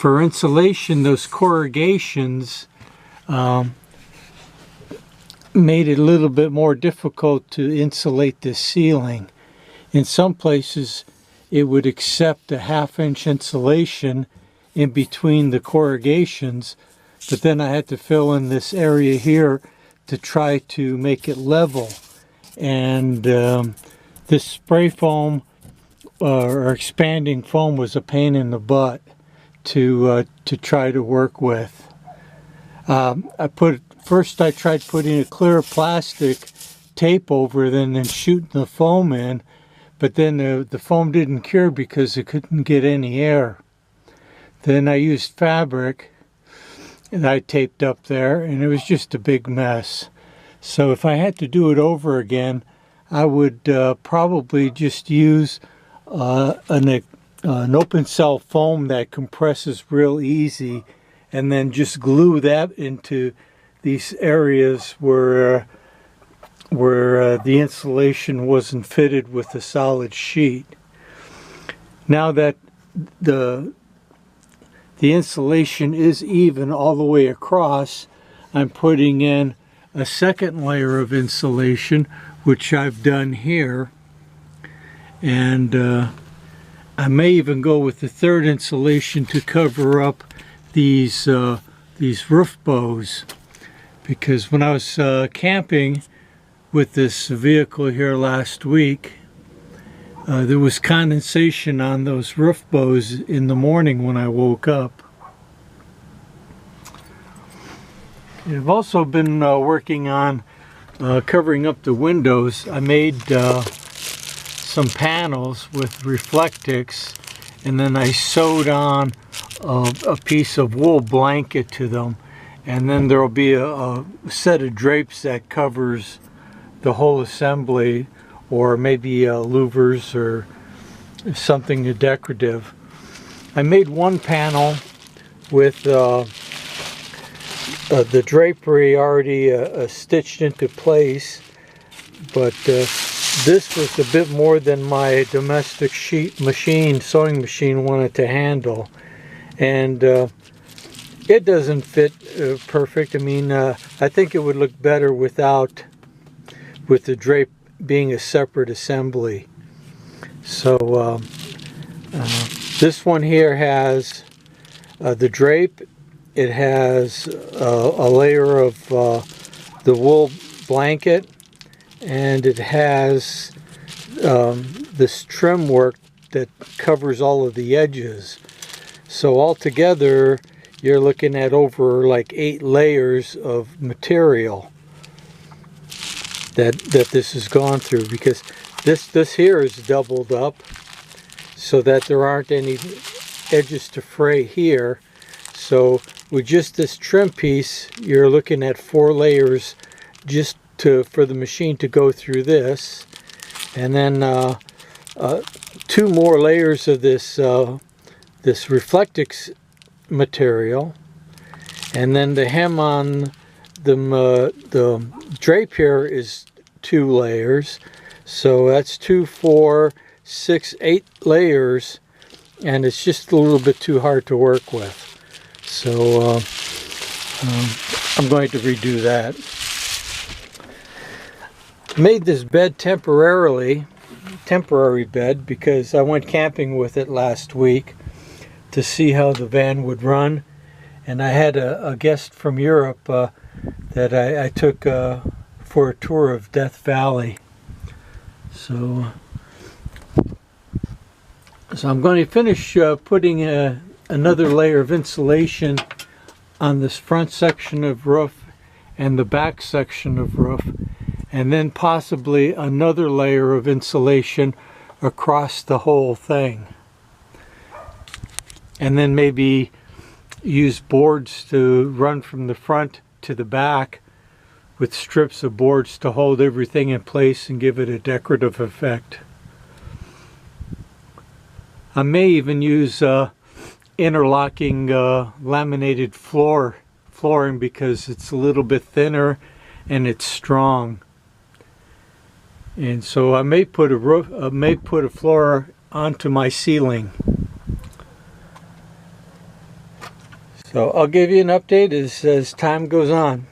for insulation, those corrugations made it a little bit more difficult to insulate the ceiling. In some places, it would accept a 1/2 inch insulation in between the corrugations, but then I had to fill in this area here to try to make it level. And this spray foam or expanding foam was a pain in the butt to try to work with. First I tried putting a clear plastic tape over it and then shooting the foam in, but then the foam didn't cure because it couldn't get any air. Then I used fabric and I taped up there, and it was just a big mess. So if I had to do it over again, I would probably just use an open cell foam that compresses real easy, and then just glue that into these areas where the insulation wasn't fitted with a solid sheet. Now that the insulation is even all the way across, I'm putting in a second layer of insulation, which I've done here, and I may even go with the third insulation to cover up these roof bows, because when I was camping with this vehicle here last week, there was condensation on those roof bows in the morning when I woke up. I've also been working on covering up the windows. I made some panels with Reflectix, and then I sewed on a piece of wool blanket to them, and then there will be a set of drapes that covers the whole assembly, or maybe louvers or something decorative. I made one panel with the drapery already stitched into place, but this was a bit more than my domestic sewing machine wanted to handle, and it doesn't fit perfect. I mean, I think it would look better with the drape being a separate assembly. So this one here has the drape. It has a layer of the wool blanket, and it has this trim work that covers all of the edges. So altogether, you're looking at over like 8 layers of material that this has gone through, because this here is doubled up so that there aren't any edges to fray here. So with just this trim piece, you're looking at 4 layers just for the machine to go through this, and then 2 more layers of this Reflectix material, and then the hem on the drape here is 2 layers, so that's 2, 4, 6, 8 layers, and it's just a little bit too hard to work with. So I'm going to redo that. Made this bed temporary bed, because I went camping with it last week to see how the van would run, and I had a guest from Europe that I took for a tour of Death Valley. So I'm going to finish putting another layer of insulation on this front section of roof and the back section of roof, and then possibly another layer of insulation across the whole thing, and then maybe use boards to run from the front to the back with strips of boards to hold everything in place and give it a decorative effect. I may even use interlocking laminated flooring, because it's a little bit thinner and it's strong. And so I may put a floor onto my ceiling. So I'll give you an update as time goes on.